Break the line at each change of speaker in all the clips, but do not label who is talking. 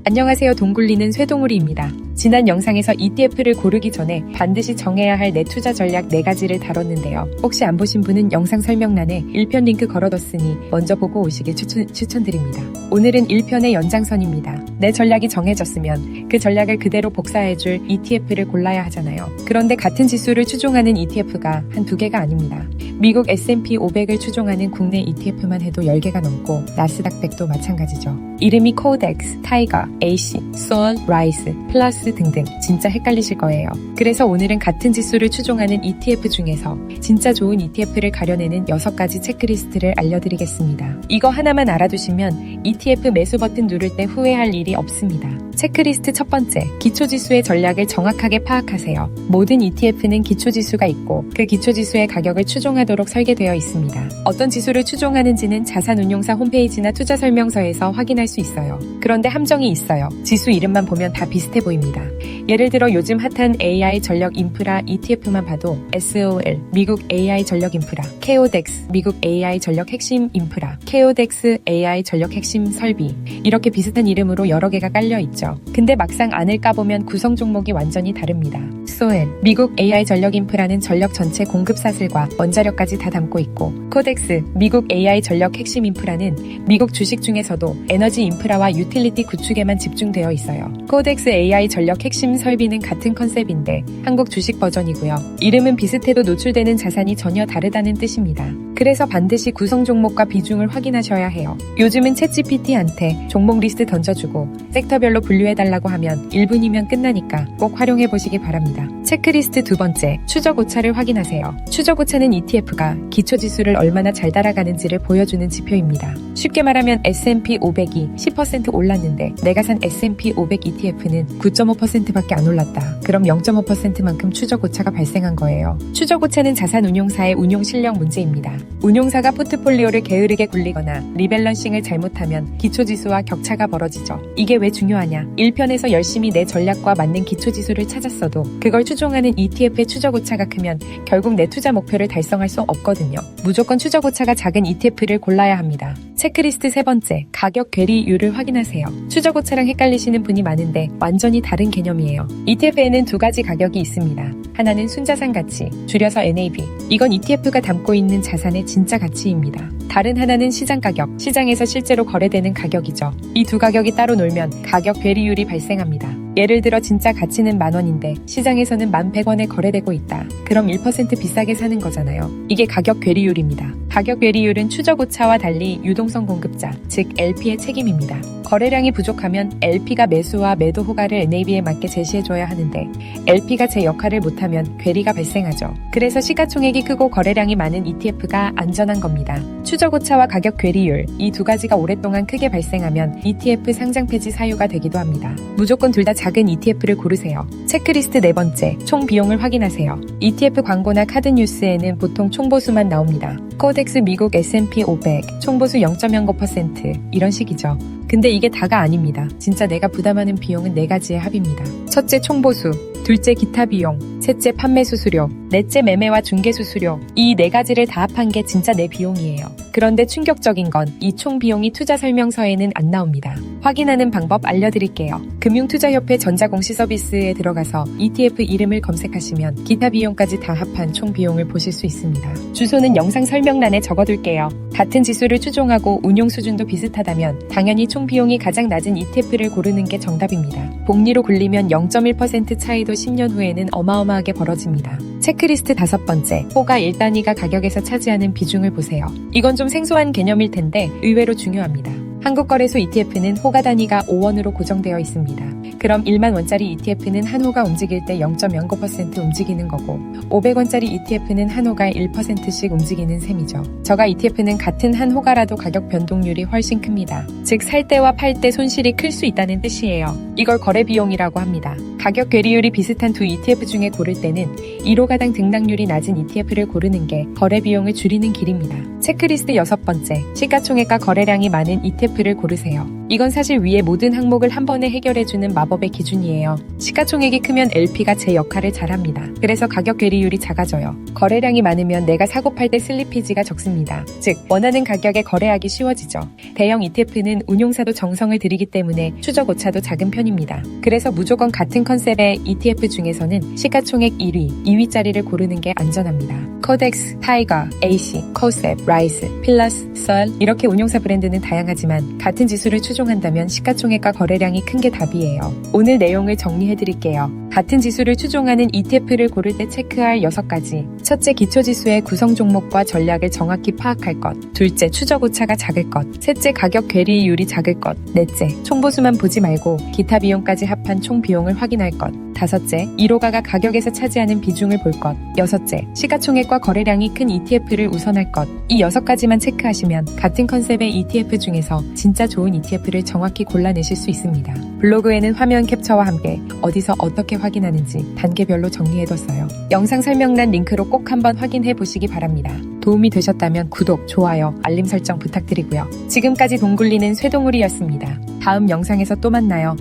안녕하세요. 돈 굴리는 쇠동우리입니다. 지난 영상에서 ETF를 고르기 전에 반드시 정해야 할 내 투자 전략 4가지를 다뤘는데요. 혹시 안 보신 분은 영상 설명란에 1편 링크 걸어뒀으니 먼저 보고 오시길 추천드립니다. 오늘은 1편의 연장선입니다. 내 전략이 정해졌으면 그 전략을 그대로 복사해줄 ETF를 골라야 하잖아요. 그런데 같은 지수를 추종하는 ETF가 한두 개가 아닙니다. 미국 S&P 500을 추종하는 국내 ETF만 해도 10개가 넘고 나스닥 100도 마찬가지죠. 이름이 코덱스, 타이거, AC, 솔, 라이스, 플러스 등등 진짜 헷갈리실 거예요. 그래서 오늘은 같은 지수를 추종하는 ETF 중에서 진짜 좋은 ETF를 가려내는 6가지 체크리스트를 알려드리겠습니다. 이거 하나만 알아두시면 ETF 매수 버튼 누를 때 후회할 일이 없습니다. 체크리스트 첫 번째, 기초지수의 전략을 정확하게 파악하세요. 모든 ETF는 기초지수가 있고 그 기초지수의 가격을 추종하도록 설계되어 있습니다. 어떤 지수를 추종하는지는 자산운용사 홈페이지나 투자설명서에서 확인할 수 있어요. 그런데 함정이 있어요. 지수 이름만 보면 다 비슷해 보입니다. 예를 들어 요즘 핫한 AI 전력 인프라 ETF만 봐도 SOL, 미국 AI 전력 인프라, KODX, 미국 AI 전력 핵심 인프라, KODX AI 전력 핵심 설비 이렇게 비슷한 이름으로 여러 개가 깔려 있죠. 근데 막상 안을 까보면 구성 종목이 완전히 다릅니다. SOL, 미국 AI 전력 인프라는 전력 전체 공급 사슬과 원자력까지 다 담고 있고 코덱스, 미국 AI 전력 핵심 인프라는 미국 주식 중에서도 에너지 인프라와 유틸리티 구축에만 집중되어 있어요. 코덱스 AI 전력 핵심 설비는 같은 컨셉인데 한국 주식 버전이고요. 이름은 비슷해도 노출되는 자산이 전혀 다르다는 뜻입니다. 그래서 반드시 구성 종목과 비중을 확인하셔야 해요. 요즘은 챗GPT한테 종목 리스트 던져주고 섹터별로 분류해달라고 하면 1분이면 끝나니까 꼭 활용해보시기 바랍니다. 체크리스트 두 번째, 추적 오차를 확인하세요. 추적 오차는 ETF가 기초지수를 얼마나 잘 따라가는지를 보여주는 지표입니다. 쉽게 말하면 S&P 500이 10% 올랐는데 내가 산 S&P 500 ETF는 9.5%밖에 안 올랐다. 그럼 0.5%만큼 추적 오차가 발생한 거예요. 추적 오차는 자산운용사의 운용 실력 문제입니다. 운용사가 포트폴리오를 게으르게 굴리거나 리밸런싱을 잘못하면 기초지수와 격차가 벌어지죠. 이게 왜 중요하냐? 1편에서 열심히 내 전략과 맞는 기초지수를 찾았어도 그걸 추종하는 ETF의 추적오차가 크면 결국 내 투자 목표를 달성할 수 없거든요. 무조건 추적오차가 작은 ETF를 골라야 합니다. 체크리스트 세 번째, 가격 괴리율을 확인하세요. 추적오차랑 헷갈리시는 분이 많은데 완전히 다른 개념이에요. ETF에는 2가지 가격이 있습니다. 하나는 순자산 가치, 줄여서 NAV. 이건 ETF가 담고 있는 자산의 진짜 가치입니다. 다른 하나는 시장 가격, 시장에서 실제로 거래되는 가격이죠. 이 두 가격이 따로 놀면 가격 괴리율이 발생합니다. 예를 들어 진짜 가치는 10,000원인데 시장에서는 1,100원에 거래되고 있다. 그럼 1% 비싸게 사는 거잖아요. 이게 가격 괴리율입니다. 가격 괴리율은 추적 오차와 달리 유동성 공급자, 즉 LP의 책임입니다. 거래량이 부족하면 LP가 매수와 매도 호가를 NAV에 맞게 제시해줘야 하는데 LP가 제 역할을 못하면 괴리가 발생하죠. 그래서 시가총액이 크고 거래량이 많은 ETF가 안전한 겁니다. 추적 오차와 가격 괴리율, 이 2가지가 오랫동안 크게 발생하면 ETF 상장 폐지 사유가 되기도 합니다. 무조건 둘 다 작은 ETF를 고르세요. 체크리스트 네 번째, 총 비용을 확인하세요. ETF 광고나 카드 뉴스에는 보통 총보수만 나옵니다. 코덱스 미국 S&P 500, 총보수 0.09% 이런 식이죠. 근데 이게 다가 아닙니다. 진짜 내가 부담하는 비용은 4가지의 합입니다. 첫째 총보수, 둘째 기타 비용, 셋째 판매 수수료, 넷째 매매와 중개 수수료. 이 4가지를 다 합한 게 진짜 내 비용이에요. 그런데 충격적인 건 이 총 비용이 투자 설명서에는 안 나옵니다. 확인하는 방법 알려드릴게요. 금융투자협회 전자공시 서비스에 들어가서 ETF 이름을 검색하시면 기타 비용까지 다 합한 총 비용을 보실 수 있습니다. 주소는 영상 설명란에 적어둘게요. 같은 지수를 추종하고 운용 수준도 비슷하다면 당연히 총 비용이 가장 낮은 ETF를 고르는 게 정답입니다. 복리로 굴리면 0.1% 차이도 10년 후에는 어마어마하게 벌어집니다. 체크리스트 5번째, 호가 1단위가 가격에서 차지하는 비중을 보세요. 이건 좀 생소한 개념일 텐데 의외로 중요합니다. 한국거래소 ETF는 호가 단위가 5원으로 고정되어 있습니다. 그럼 1만 원짜리 ETF는 한 호가 움직일 때 0.09% 움직이는 거고 500원짜리 ETF는 한 호가에 1%씩 움직이는 셈이죠. 저가 ETF는 같은 한 호가라도 가격 변동률이 훨씬 큽니다. 즉 살 때와 팔 때 손실이 클 수 있다는 뜻이에요. 이걸 거래 비용이라고 합니다. 가격 괴리율이 비슷한 두 ETF 중에 고를 때는 1호가당 등락률이 낮은 ETF를 고르는 게 거래 비용을 줄이는 길입니다. 체크리스트 6번째, 시가총액과 거래량이 많은 ETF를 고르세요. 이건 사실 위의 모든 항목을 한 번에 해결해주는 마법 작업의 기준이에요. 시가총액이 크면 LP가 제 역할을 잘합니다. 그래서 가격 괴리율이 작아져요. 거래량이 많으면 내가 사고 팔 때 슬리피지가 적습니다. 즉, 원하는 가격에 거래하기 쉬워지죠. 대형 ETF는 운용사도 정성을 들이기 때문에 추적 오차도 작은 편입니다. 그래서 무조건 같은 컨셉의 ETF 중에서는 시가총액 1위, 2위짜리를 고르는 게 안전합니다. 코덱스, 타이거, AC, 코셉, 라이스, 필러스, 썰 이렇게 운용사 브랜드는 다양하지만 같은 지수를 추종한다면 시가총액과 거래량이 큰 게 답이에요. 오늘 내용을 정리해드릴게요. 같은 지수를 추종하는 ETF를 고를 때 체크할 6가지. 첫째, 기초지수의 구성 종목과 전략을 정확히 파악할 것. 둘째, 추적 오차가 작을 것. 셋째, 가격 괴리율이 작을 것. 넷째, 총보수만 보지 말고 기타 비용까지 합한 총 비용을 확인할 것. 다섯째, 1호가가 가격에서 차지하는 비중을 볼 것. 여섯째, 시가총액과 거래량이 큰 ETF를 우선할 것. 이 6가지만 체크하시면 같은 컨셉의 ETF 중에서 진짜 좋은 ETF를 정확히 골라내실 수 있습니다. 블로그에는 화면 캡처와 함께 어디서 어떻게 확인하는지 단계별로 정리해뒀어요. 영상 설명란 링크로 꼭 한번 확인해 보시기 바랍니다. 도움이 되셨다면 구독, 좋아요, 알림 설정 부탁드리고요. 지금까지 동굴리는 쇠동울이었습니다. 다음 영상에서 또 만나요.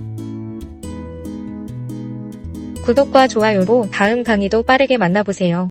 구독과 좋아요로 다음 강의도 빠르게 만나보세요.